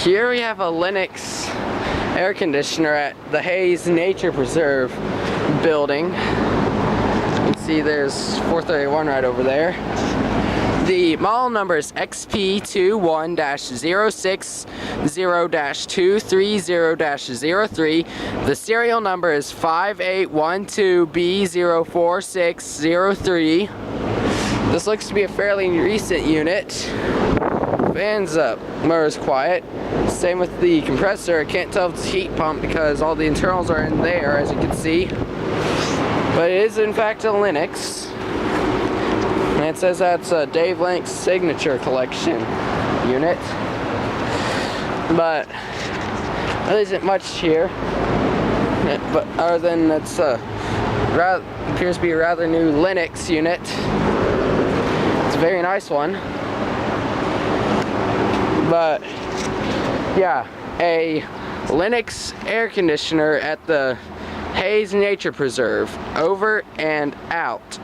Here we have a Lennox air conditioner at the Hayes Nature Preserve building. You can see there's 431 right over there. The model number is XP21-060-230-03. The serial number is 5812B04603. This looks to be a fairly recent unit. Fans up, motor's quiet. Same with the compressor. I can't tell if it's heat pump because all the internals are in there, as you can see. But it is in fact a Lennox. And it says that's a Dave Lennox Signature Collection unit. But there isn't much here. But other than it's appears to be a rather new Lennox unit. It's a very nice one. But yeah, a Lennox air conditioner at the Hayes Nature Preserve. Over and out.